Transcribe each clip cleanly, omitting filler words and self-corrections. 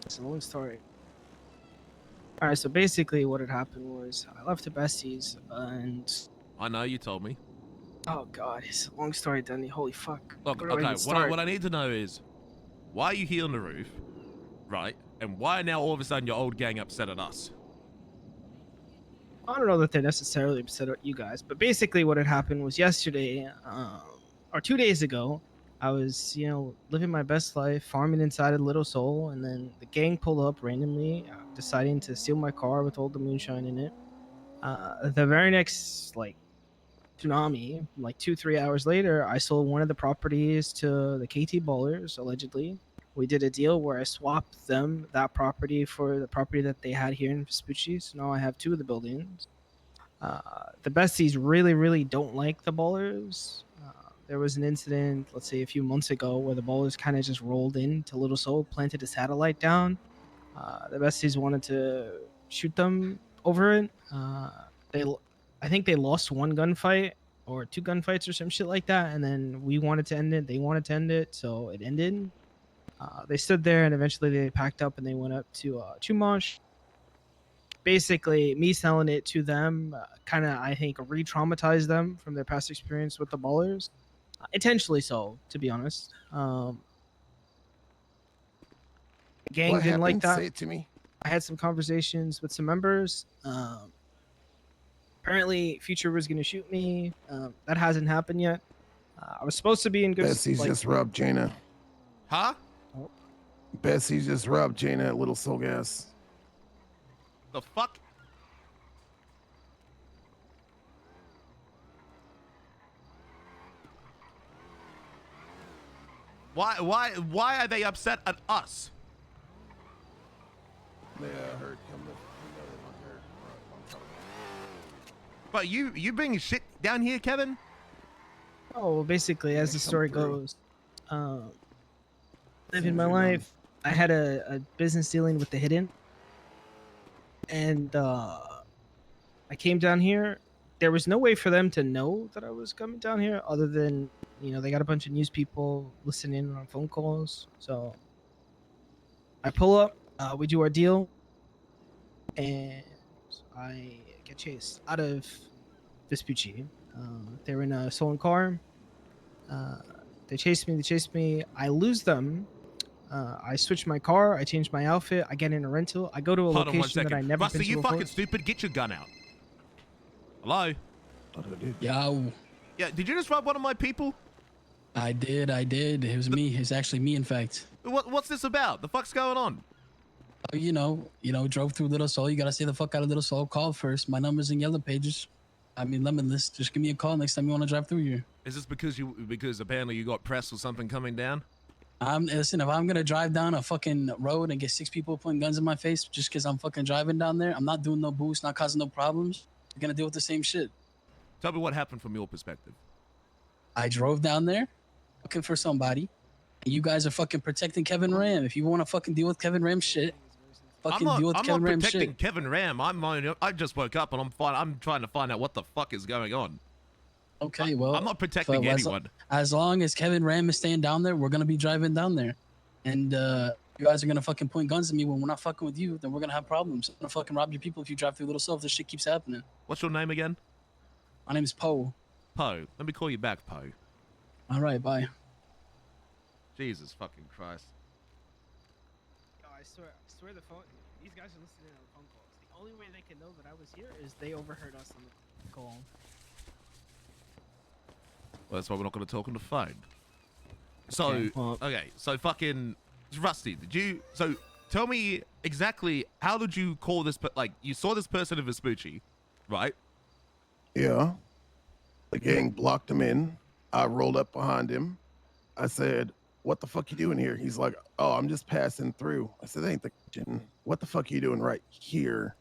It's a long story. All right, so basically, what had happened was I left the Besties, and I know you told me. oh god, it's a long story, Dundee. Holy fuck! Look, Where do I okay, even start? what I need to know is why are you here on the roof, right? And why now all of a sudden your old gang upset at us? I don't know that they're necessarily upset at you guys, but basically, what had happened was yesterday, or 2 days ago, I was, living my best life, farming inside a Little Soul, and then the gang pulled up randomly, deciding to steal my car with all the moonshine in it. The very next, tsunami, like 2 3 hours later, I sold one of the properties to the KT Ballers, allegedly. We did a deal where I swapped them that property for the property that they had here in Vespucci. So now I have two of the buildings. The Besties really, really don't like the Ballers. There was an incident, let's say a few months ago, where the Ballers kind of just rolled into Little Soul, planted a satellite down. The Besties wanted to shoot them over it. They, I think they lost one gunfight or two gunfights or some shit like that, and then we wanted to end it. They wanted to end it, so it ended. They stood there, and eventually they packed up and they went up to Chumash. Basically, me selling it to them, kind of, I think, re-traumatized them from their past experience with the Ballers. Intentionally so, to be honest. The gang What didn't like happened? that. Say it to me. I had some conversations with some members. Apparently, Future was going to shoot me. That hasn't happened yet. I was supposed to be in good. Bessie's just rubbed Jaina. Huh? Oh. Bessie's just rubbed Jaina at Little Soul Gas. The fuck? Why are they upset at us? They heard coming. But you bring shit down here, Kevin? Oh, well, basically, as the story goes, living my you're life, I had a business dealing with the Hidden, and I came down here. There was no way for them to know that I was coming down here, other than they got a bunch of news people listening on phone calls. So I pull up, we do our deal, and I get chased out of Vespucci. They're in a stolen car. They chase me. I lose them. I switch my car. I change my outfit. I get in a rental. I go to a Hold on one location that second. I never Rusty, been to you before. fucking stupid. Get your gun out. Hello? Yo. Yeah, did you just rob one of my people? I did. It was me. It's actually me, in fact. What's this about? The fuck's going on? You know, drove through Little Soul. You gotta stay the fuck out of Little Soul. Call first. My number's in Yellow Pages. I mean, Limitless. Just give me a call next time you want to drive through here. Is this because apparently you got press or something coming down? Listen, if I'm gonna drive down a fucking road and get 6 people pointing guns in my face just because I'm fucking driving down there, I'm not doing no boost, not causing no problems. You're gonna deal with the same shit. Tell me what happened from your perspective. I drove down there looking for somebody, and you guys are fucking protecting Kevin Ram. If you want to fucking deal with Kevin Ram shit, fucking deal with Kevin Ram shit. I'm not protecting Kevin Ram. I just woke up and I'm fine. I'm trying to find out what the fuck is going on. Okay, well, I'm not protecting anyone. As long as Kevin Ram is staying down there, we're gonna be driving down there, and you guys are gonna fucking point guns at me when we're not fucking with you. Then we're gonna have problems. I'm gonna fucking rob your people if you drive through Little Soul. If this shit keeps happening. What's your name again? My name is Poe. Poe. Let me call you back, Poe. All right, bye. Jesus fucking Christ. Yo, I swear the phone. These guys are listening on phone calls. The only way they can know that I was here is they overheard us on the call. Well, that's why we're not going to talk on the phone. So, Okay, well, okay, so fucking Rusty, so tell me exactly, how did you call this, you saw this person in Vespucci, right? Yeah. The gang blocked him in. I rolled up behind him. I said, "What the fuck you doing here?" He's like, "Oh, I'm just passing through." I said, "Ain't the kitchen. What the fuck are you doing right here?"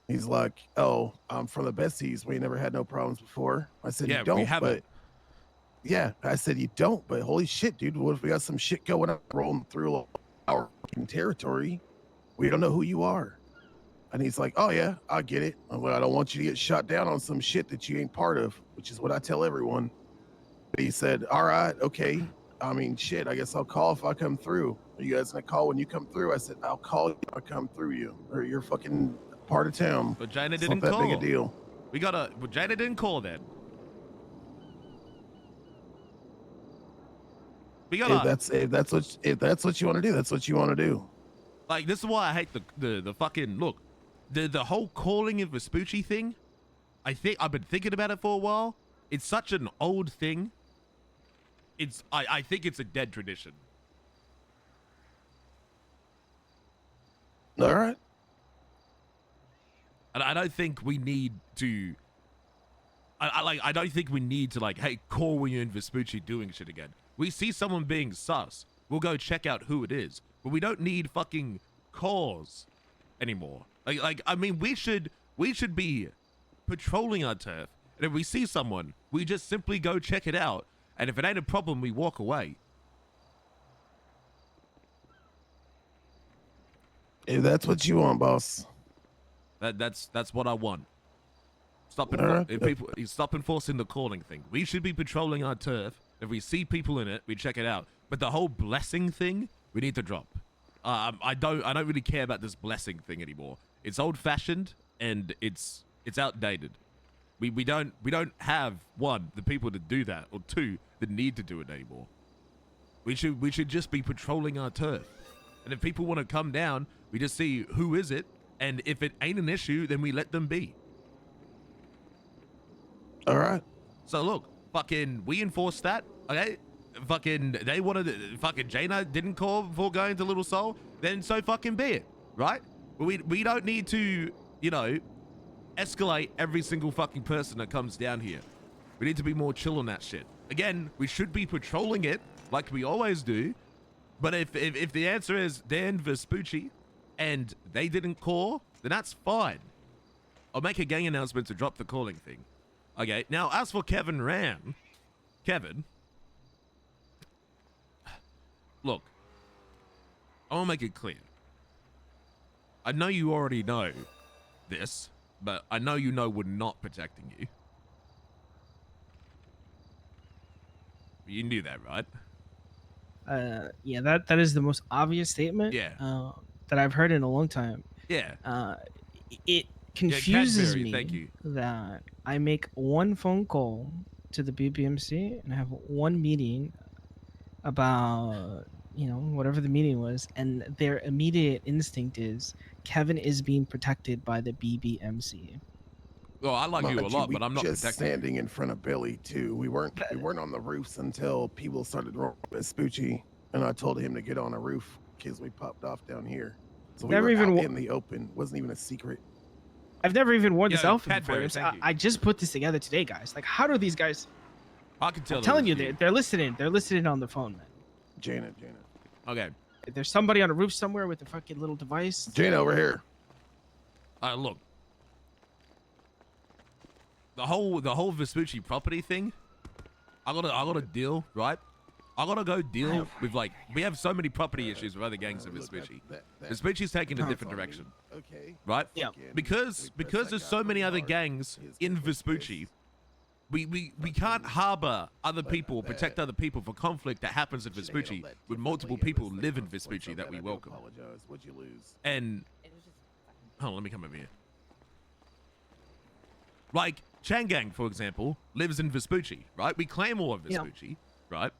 He's like, "Oh, I'm from the Besties. We never had no problems before." I said, Yeah, "You don't, we haven't. but..." Yeah, I said, "You don't, but holy shit, dude, what if we got some shit going on rolling through our territory? We don't know who you are." And he's like, "Oh yeah, I get it. Well, I don't want you to get shot down on some shit that you ain't part of," which is what I tell everyone. But he said, "All right, okay." I mean, shit, I guess I'll call if I come through. Are you guys gonna call when you come through? I said, I'll call you if I come through you. Or you're fucking part of town. But Jaina It's didn't not that call. big a deal. But Jaina didn't call then. If that's what you want to do, that's what you want to do. Like, this is why I hate the fucking, look, the whole calling of Vespucci thing. I've been thinking about it for a while. It's such an old thing. I think it's a dead tradition. All right. And I don't think we need to. I don't think we need to, like, hey, call when you're in Vespucci doing shit again. We see someone being sus, we'll go check out who it is. But we don't need fucking calls anymore. Like I mean, we should be patrolling our turf, and if we see someone, we just simply go check it out. And if it ain't a problem, we walk away. If that's what you want, boss. That's what I want. Stop enforcing the calling thing. We should be patrolling our turf. If we see people in it, we check it out. But the whole blessing thing, we need to drop. I don't really care about this blessing thing anymore. It's old-fashioned and it's outdated. We don't have, one, the people to do that, or two, the need to do it anymore. We should just be patrolling our turf. And if people want to come down, we just see who is it, and if it ain't an issue, then we let them be. All right. So look, fucking, we enforce that, okay? Fucking, they wanted, fucking Jaina didn't call before going to Little Soul, then so fucking be it, right? We don't need to, you know, escalate every single fucking person that comes down here. We need to be more chill on that shit. Again, we should be patrolling it like we always do, but if the answer is Dan Vespucci and they didn't call, then that's fine. I'll make a gang announcement to drop the calling thing. Okay, now as for Kevin Ram, Kevin, look, I want to make it clear. I know you already know this, but I know you know we're not protecting you. You knew that, right? Yeah, that is the most obvious statement. Yeah. That I've heard in a long time. Yeah. It confuses Cadbury, me thank you. that I make one phone call to the BBMC and have one meeting about, you know, whatever the meeting was, and their immediate instinct is Kevin is being protected by the BBMC. Well, I like you a lot, but I'm not just protecting you. standing in front of Billy too. We weren't on the roofs until people started rolling Vespucci, and I told him to get on a roof because we popped off down here. So we Never were even out in the open. Wasn't even a secret. I've never even worn this Yo, outfit Cadbury, before. thank you. I just put this together today, guys. Like, how do these guys? I can tell. I'm telling you, they're listening. They're listening on the phone, man. Jaina. Okay. There's somebody on a roof somewhere with a fucking little device. Jaina, over here. Look. The whole Vespucci property thing. I gotta deal, right? I gotta go deal with, like, we have so many property issues with other gangs in Vespucci. Vespucci's taking a different direction. Okay. Right? Yeah. Because there's so many other gangs in Vespucci, we can't harbor other people, protect other people for conflict that happens in Vespucci when multiple people live in Vespucci that we welcome. What'd you lose? And hold on, let me come over here. Like Changang, for example, lives in Vespucci, right? We claim all of Vespucci, right?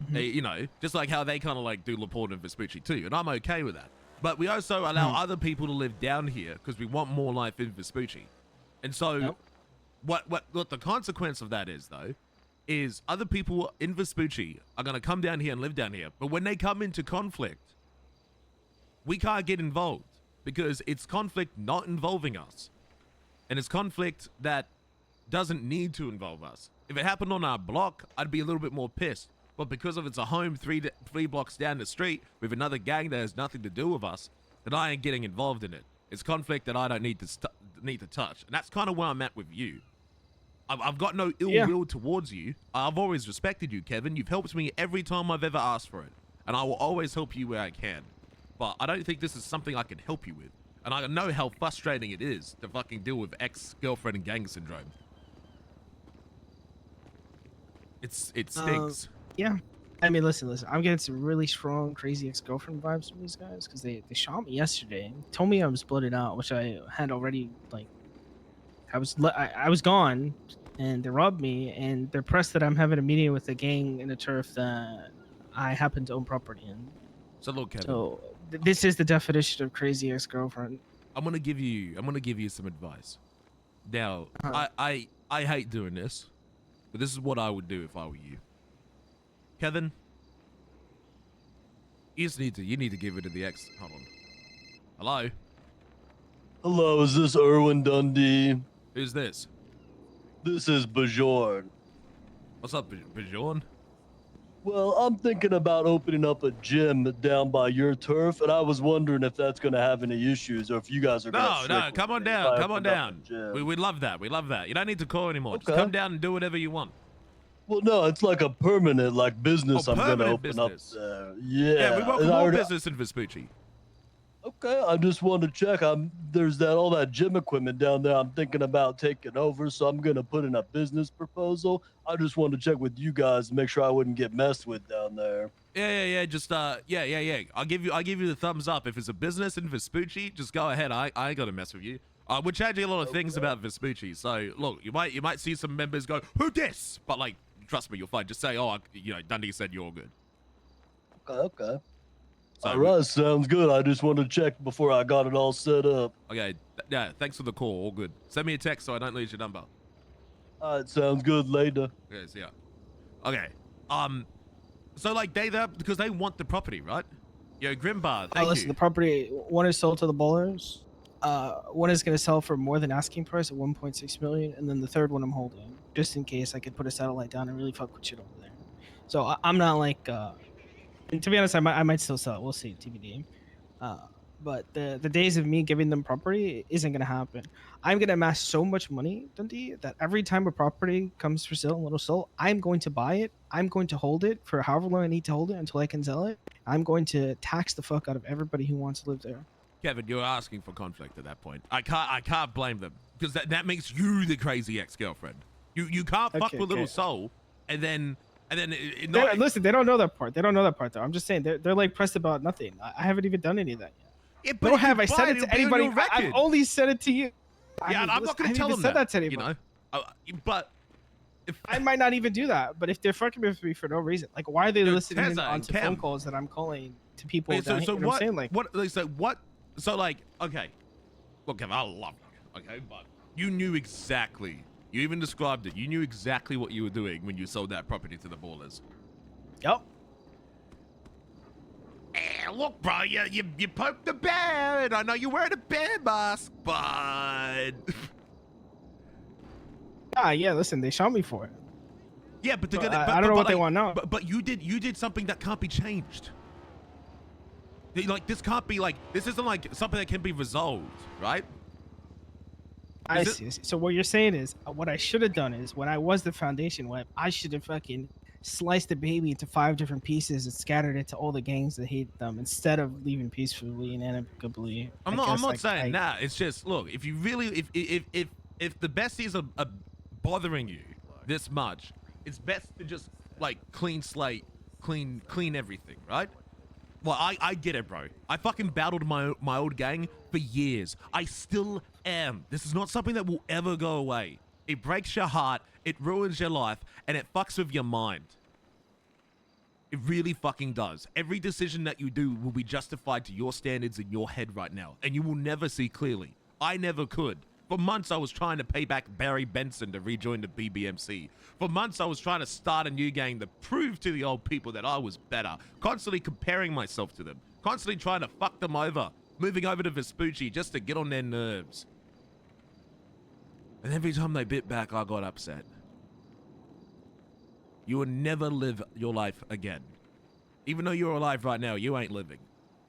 They, you know, just like how they kind of like do Laporte and Vespucci too, and I'm okay with that. But we also allow other people to live down here because we want more life in Vespucci. And so what the consequence of that is, though, is other people in Vespucci are going to come down here and live down here. But when they come into conflict, we can't get involved because it's conflict not involving us. And it's conflict that doesn't need to involve us. If it happened on our block, I'd be a little bit more pissed. But because of it's a home three blocks down the street with another gang that has nothing to do with us, then I ain't getting involved in it. It's conflict that I don't need to touch. And that's kind of where I'm at with you. I've got no ill will towards you. I've always respected you, Kevin. You've helped me every time I've ever asked for it. And I will always help you where I can. But I don't think this is something I can help you with. And I know how frustrating it is to fucking deal with ex-girlfriend and gang syndrome. It stinks. Yeah. I mean, listen. I'm getting some really strong, crazy ex-girlfriend vibes from these guys because they shot me yesterday. Told me I was blooded out, which I had already like. I was gone, and they robbed me, and they're pressed that I'm having a meeting with a gang in the turf that I happen to own property in. So look, Kevin, So this is the definition of crazy ex-girlfriend. I'm gonna give you some advice. Now, Uh-huh. I hate doing this, but this is what I would do if I were you. Kevin, you need to give it to the ex. Hold on. Hello? Hello, is this Erwin Dundee? Who's this? This is Bajorn. What's up, Bjorn? Well, I'm thinking about opening up a gym down by your turf, and I was wondering if that's going to have any issues or if you guys are going to. No, come on down, come on down. We love that. We love that. You don't need to call anymore. Just come down and do whatever you want. Well, no, it's like a permanent business I'm going to open business. up there. Yeah, we welcome and more business in Vespucci. Okay, I just wanted to check. There's all that gym equipment down there. I'm thinking about taking over, so I'm gonna put in a business proposal. I just wanted to check with you guys to make sure I wouldn't get messed with down there. Yeah. Just yeah. I'll give you the thumbs up. If it's a business in Vespucci, just go ahead. I ain't gonna mess with you. We're changing a lot of things about Vespucci. So look, you might see some members go, "Who dis?" But like, trust me, you'll find. Just say, "Oh, Dundee said you're good." Okay. So, all right, sounds good. I just wanted to check before I got it all set up. Okay, yeah, thanks for the call. All good. Send me a text so I don't lose your number. All right, sounds good. Later. Okay, see ya. Okay, so like they there because they want the property, right? Yo, Grimbar, thank Listen, you. the property, one is sold to the bowlers. One is going to sell for more than asking price at 1.6 million, and then the third one I'm holding just in case I could put a satellite down and really fuck with shit over there. So I'm not like. And to be honest, I might still sell it. We'll see, TBD. But the days of me giving them property isn't gonna happen. I'm gonna amass so much money, Dundee, that every time a property comes for sale in Little Seoul, I'm going to buy it. I'm going to hold it for however long I need to hold it until I can sell it. I'm going to tax the fuck out of everybody who wants to live there. Kevin, you're asking for conflict at that point. I can't blame them because that makes you the crazy ex-girlfriend. You can't fuck with Little Seoul and then. Listen, they don't know that part. They don't know that part, though. I'm just saying they're like pressed about nothing. I haven't even done any of that yet. Yeah, but nor have I said it to anybody. I've only said it to you. Yeah, I'm not going to tell them that to anybody. But if I might not even do that. But if they're fucking with me for no reason, like why are they listening onto phone calls that I'm calling to people? So what I'm saying, like what? So like, okay, look, Kevin, I love you, okay, but you knew exactly. You even described it. You knew exactly what you were doing when you sold that property to the ballers. Yep. Look, bro, you poked the bear, and I know you're wearing a bear mask, but... yeah, listen, they shot me for it. Yeah, but they're gonna... I don't know what they want now. But you did something that can't be changed. Like, this can't be, like... This isn't, like, something that can be resolved, right? I see. So what you're saying is, what I should have done is, when I was the foundation web, I should have fucking sliced the baby into 5 different pieces and scattered it to all the gangs that hate them instead of leaving peacefully and amicably. I'm not saying that. It's just, look, if you really, if the besties are bothering you this much, it's best to just like clean slate, clean everything, right? Well, I get it, bro. I fucking battled my old gang for years. I still am. This is not something that will ever go away. It breaks your heart, it ruins your life, and it fucks with your mind. It really fucking does. Every decision that you do will be justified to your standards in your head right now, and you will never see clearly. I never could. For months, I was trying to pay back Barry Benson to rejoin the BBMC. For months, I was trying to start a new gang to prove to the old people that I was better. Constantly comparing myself to them. Constantly trying to fuck them over. Moving over to Vespucci just to get on their nerves. And every time they bit back, I got upset. You will never live your life again. Even though you're alive right now, you ain't living.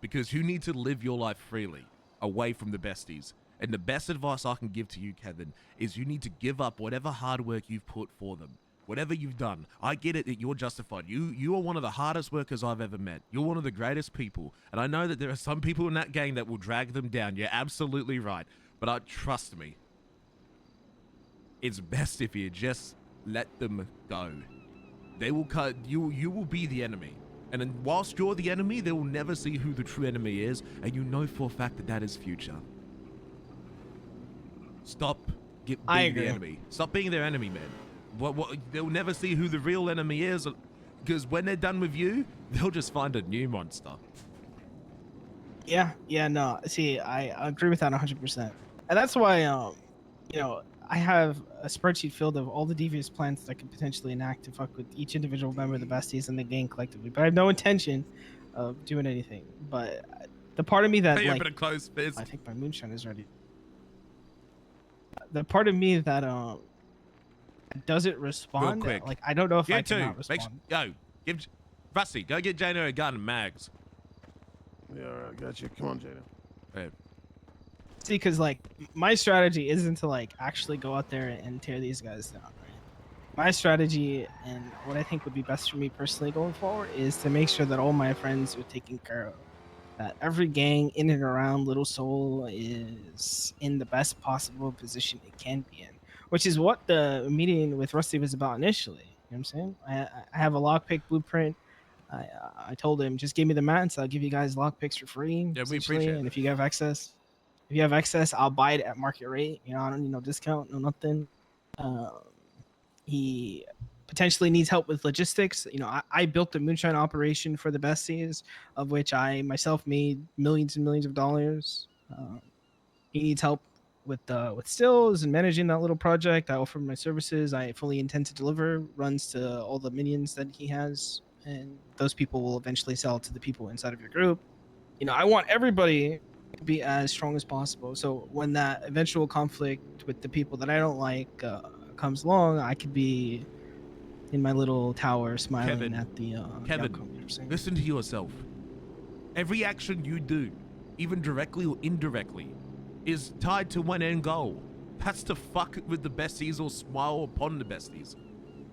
Because you need to live your life freely, away from the besties. And the best advice I can give to you, Kevin, is you need to give up whatever hard work you've put for them. Whatever you've done. I get it that you're justified. You are one of the hardest workers I've ever met. You're one of the greatest people. And I know that there are some people in that gang that will drag them down. You're absolutely right. But trust me. It's best if you just let them go. they will cut you. You will be the enemy, and then whilst you're the enemy, they will never see who the true enemy is, and you know for a fact that that is Future. Stop being the enemy. Stop being their enemy, man. They'll never see who the real enemy is, because when they're done with you, they'll just find a new monster. Yeah, no. See, I agree with that 100%, and that's why you know, I have a spreadsheet filled of all the devious plans that I could potentially enact to fuck with each individual member of the Besties and the gang collectively. But I have no intention of doing anything. But the part of me that Hey, like, open a closed fist. I think my moonshine is ready. The part of me that doesn't respond, quick. like I don't know if You I too. cannot respond. Give Rusty, go get Jana a gun and mags. Yeah, all right, got you. Come on, Jada. Hey. See, because like my strategy isn't to like actually go out there and tear these guys down, right? My strategy and what I think would be best for me personally going forward is to make sure that all my friends are taken care of. That every gang in and around Little Seoul is in the best possible position it can be in, which is what the meeting with Rusty was about initially. You know what I'm saying? I have a lockpick blueprint. I told him just give me the mats. I'll give you guys lockpicks for free. Yeah, we essentially, appreciate and it. if you have excess, I'll buy it at market rate. You know, I don't need no discount, no nothing. He potentially needs help with logistics. You know, I built the moonshine operation for the Besties, of which I myself made millions and millions of dollars. He needs help with stills and managing that little project. I offer my services. I fully intend to deliver runs to all the minions that he has, and those people will eventually sell to the people inside of your group. You know, I want everybody to be as strong as possible. So when that eventual conflict with the people that I don't like comes along, I could be in my little tower smiling Kevin, at the outcome, you know what I'm saying? listen to yourself. Every action you do, even directly or indirectly, is tied to one end goal. That's to fuck with the Besties or smile upon the Besties.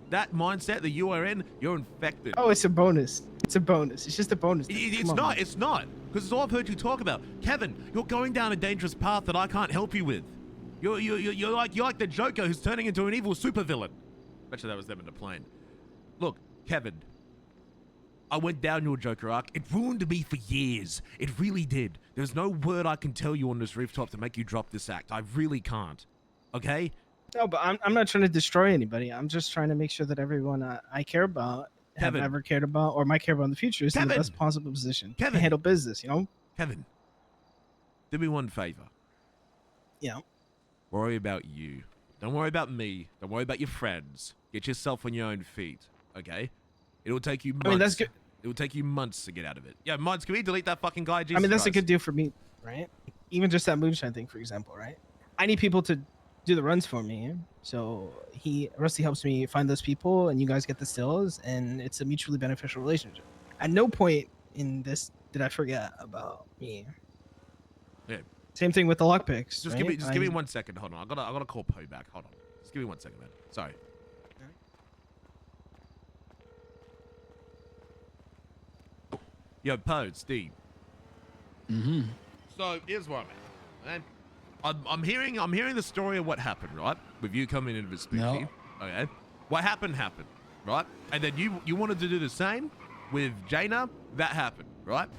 That mindset that you are in, you're infected. Oh, it's a bonus. It's a bonus. It's just a bonus. It's not. Because it's all I've heard you talk about. Kevin, you're going down a dangerous path that I can't help you with. You're like the Joker who's turning into an evil supervillain. Bet you that was them in the plane. Look, Kevin, I went down your Joker arc. It ruined me for years. It really did. There's no word I can tell you on this rooftop to make you drop this act. I really can't. Okay? No, but I'm not trying to destroy anybody. I'm just trying to make sure that everyone I care about, have ever cared about, or might care about in the future is in the best possible position to handle business, you know? Kevin, do me one favor. Yeah. Worry about you. Don't worry about me. Don't worry about your friends. Get yourself on your own feet, okay? It'll take you months. I mean, that's good. It will take you months to get out of it. Yeah, months. Can we delete that fucking guy? Jesus I mean, that's Christ. a good deal for me, right? Even just that moonshine thing, for example, right? I need people to do the runs for me. So Rusty helps me find those people, and you guys get the stills, and it's a mutually beneficial relationship. At no point in this did I forget about me. Yeah. Same thing with the lockpicks. Just right? give me 1 second. Hold on. I gotta call Poe back. Hold on. Just give me 1 second, man. Sorry. Yo, Poe, Steve. So here's what I'm at, man. I'm hearing the story of what happened, right? With you coming in Vespucci. No. Okay. What happened, right? And then you wanted to do the same with Jaina. That happened, right?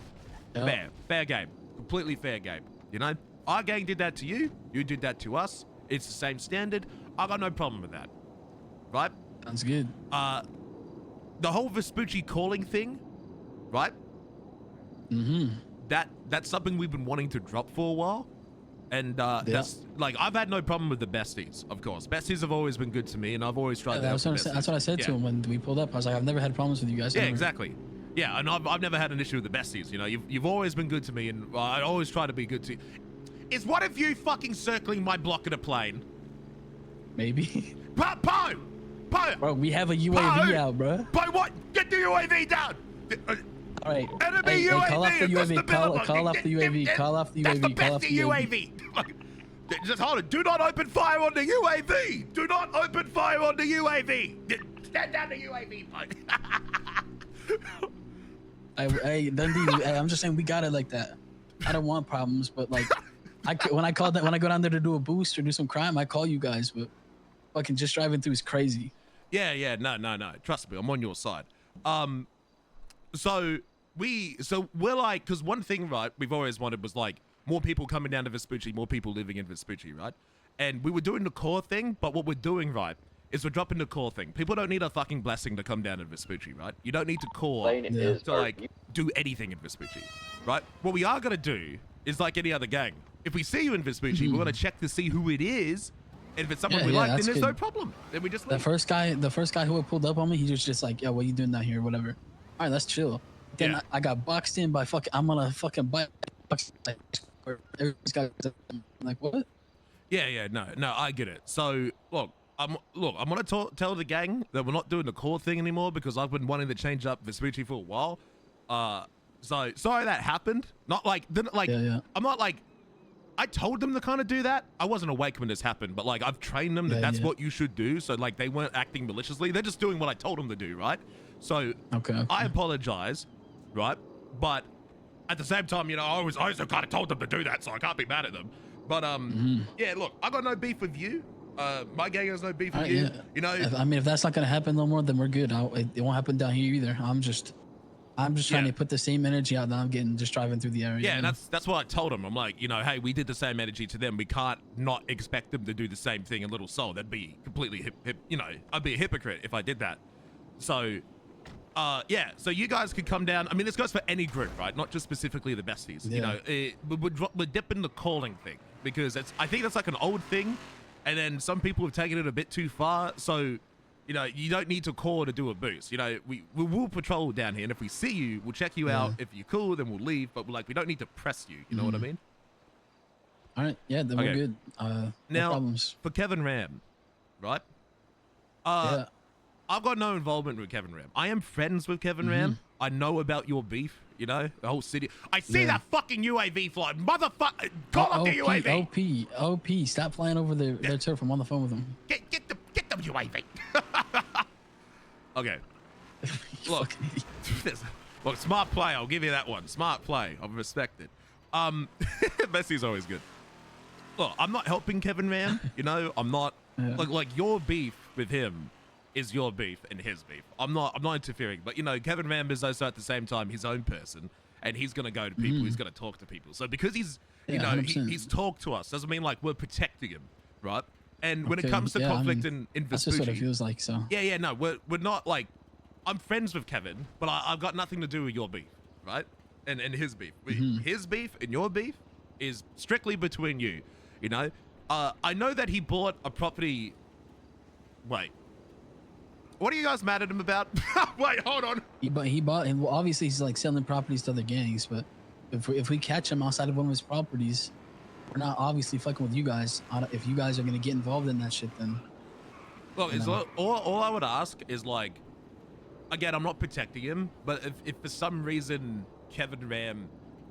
Yep. Fair game. Completely fair game. You know, our gang did that to you. You did that to us. It's the same standard. I got no problem with that. Right? Sounds good. The whole Vespucci calling thing, right? That's something we've been wanting to drop for a while. And that's like, I've had no problem with the Besties, of course. Besties have always been good to me, and I've always tried to help the Besties. That's what I said to him when we pulled up. I was like, I've never had problems with you guys. Yeah, ever. exactly. Yeah, and I've never had an issue with the Besties. You know, you've always been good to me, and I always try to be good to you. Is one of you fucking circling my block in a plane? Maybe. Poe! Bro, we have a UAV out, bro. Poe, what? Get the UAV down! All right. Enemy UAV! Call off the UAV. Call off the UAV. Call off the UAV. That's the Call off best the UAV! Just hold it. Do not open fire on the UAV! Do not open fire on the UAV! Stand down the UAV, Poe! Hey, Dundee, I'm just saying we got it like that. I don't want problems, but like, when I go down there to do a boost or do some crime, I call you guys. But fucking just driving through is crazy. Yeah. No. Trust me, I'm on your side. So we're like, because one thing, right, we've always wanted was like more people coming down to Vespucci, more people living in Vespucci, right? And we were doing the core thing, but what we're doing, right, is we're dropping the core thing. People don't need a fucking blessing to come down to Vespucci, right? You don't need to core to like do anything in Vespucci, right? What we are gonna do is like any other gang. If we see you in Vespucci, we're gonna check to see who it is. And if it's someone we like, then there's no problem. Then we just leave. The first guy who had pulled up on me, he was just like, "Yo, what you doing down here, or whatever." All right, let's chill. Then I got boxed in by fucking. I'm on a fucking bike. Like what? Yeah. No, I get it. So look, I'm gonna tell the gang that we're not doing the core thing anymore because I've been wanting to change up Vespucci for a while. So sorry that happened. Not like I'm not like. I told them to kind of do that. I wasn't awake when this happened, but like I've trained them that that's what you should do. So like they weren't acting maliciously. They're just doing what I told them to do, right? So I apologize, right? But at the same time, you know, I also kind of told them to do that, so I can't be mad at them. But yeah, look, I got no beef with you. My gang has no beef with you. Yeah. You know, I mean, if that's not gonna happen no more, then we're good. It won't happen down here either. I'm just trying to put the same energy out that I'm getting just driving through the area. Yeah, and that's what I told them. I'm like, you know, hey, we did the same energy to them. We can't not expect them to do the same thing in Little Seoul. That'd be completely you know, I'd be a hypocrite if I did that. So, yeah, so you guys could come down. I mean, this goes for any group, right? Not just specifically the Besties. Yeah. You know, we're dipping the calling thing because I think that's like an old thing, and then some people have taken it a bit too far. So, you know, you don't need to call to do a boost. You know, we will patrol down here, and if we see you, we'll check you out. If you're cool, then we'll leave. But we don't need to press you. You know what I mean? All right, yeah, then we're good. Now, no problems. for Kevin Ram, right? I've got no involvement with Kevin Ram. I am friends with Kevin Ram. I know about your beef, you know, the whole city. I see that fucking UAV fly. Motherfucker, call up the UAV. OP, stop flying over their turf. I'm on the phone with them. Get the UAV. Okay. Look, smart play. I'll give you that one. Smart play. I respect it. Bessie's always good. Look, I'm not helping Kevin Ram. You know, I'm not. Like your beef with him is your beef and his beef. I'm not interfering. But you know, Kevin Ram is also at the same time his own person, and he's gonna go to people. He's gonna talk to people. So because he's, you know, he's talked to us doesn't mean like we're protecting him, right? And when it comes to conflict in Vespucci, that's just what it feels like. So yeah, no, we're not like, I'm friends with Kevin, but I've got nothing to do with your beef, right? And his beef, his beef and your beef is strictly between you. You know, I know that he bought a property. Wait, what are you guys mad at him about? Wait, hold on. He bought, and well, obviously he's like selling properties to other gangs. But if we catch him outside of one of his properties, we're not obviously fucking with you guys. If you guys are gonna get involved in that shit, then look, all I would ask is like, again, I'm not protecting him, but if for some reason Kevin Ram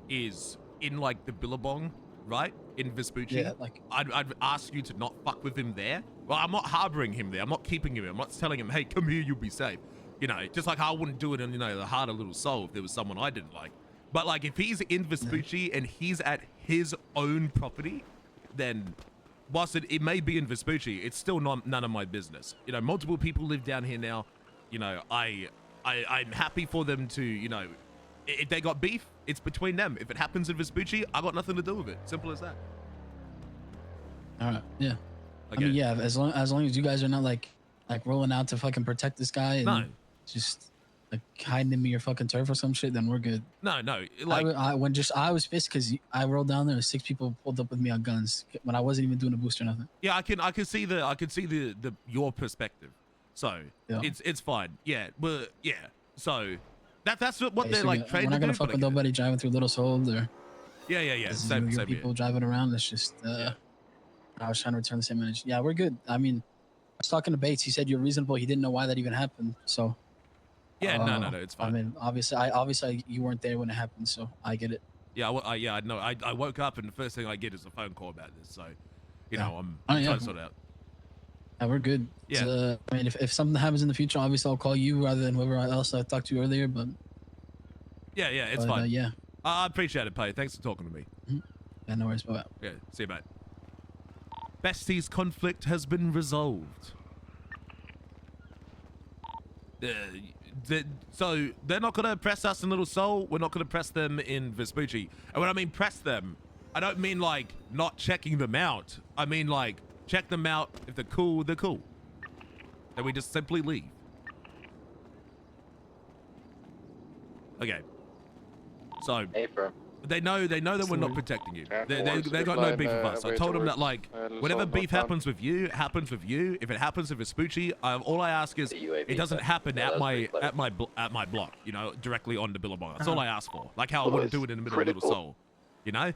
is in like the Billabong, right, in Vespucci, I'd ask you to not fuck with him there. Well, I'm not harboring him there. I'm not keeping him. I'm not telling him, hey, come here, you'll be safe. You know, just like I wouldn't do it in, you know, the heart of Little Seoul if there was someone I didn't like. But like if he's in Vespucci and he's at his own property, then whilst it may be in Vespucci, it's still none of my business. You know, multiple people live down here now. You know, I'm happy for them to, you know, if they got beef, it's between them. If it happens in Vespucci, I got nothing to do with it. Simple as that. All right, yeah. Okay. I mean, yeah, as long as you guys are not like rolling out to fucking protect this guy and just like hiding in your fucking turf or some shit, then we're good. No, like I was pissed because I rolled down there and 6 people pulled up with me on guns when I wasn't even doing a boost or nothing. Yeah, I can see the your perspective. So it's fine. Yeah, but yeah. So that's what they're like trying to do. We're not gonna fuck with nobody driving through Little Seoul or same people driving around. It's just I was trying to return the same energy. Yeah, we're good. I mean, I was talking to Bates. He said you're reasonable. He didn't know why that even happened. So yeah, no, it's fine. I mean, obviously you weren't there when it happened, so I get it. Yeah, I know. I woke up and the first thing I get is a phone call about this. So, you know, I'm trying to sort it out. Yeah, we're good. Yeah. I mean, if something happens in the future, obviously I'll call you rather than whoever else I talked to earlier. But yeah, it's fine. Yeah. I appreciate it, Pay. Thanks for talking to me. Yeah, no worries. Bye. Yeah, see you, mate. Besties conflict has been resolved. So they're not gonna press us in Little Seoul. We're not gonna press them in Vespucci. And when I mean press them, I don't mean like not checking them out. I mean like check them out. If they're cool, they're cool. Then we just simply leave. Okay. So they know that we're not protecting you. They got no beef with us. I told them that like whatever beef happens with you, happens with you. If it happens with Vespucci, all I ask is it doesn't happen at my block, you know, directly on the Billabong. That's all I ask for. Like how I wouldn't do it in the middle of Little Seoul, you know.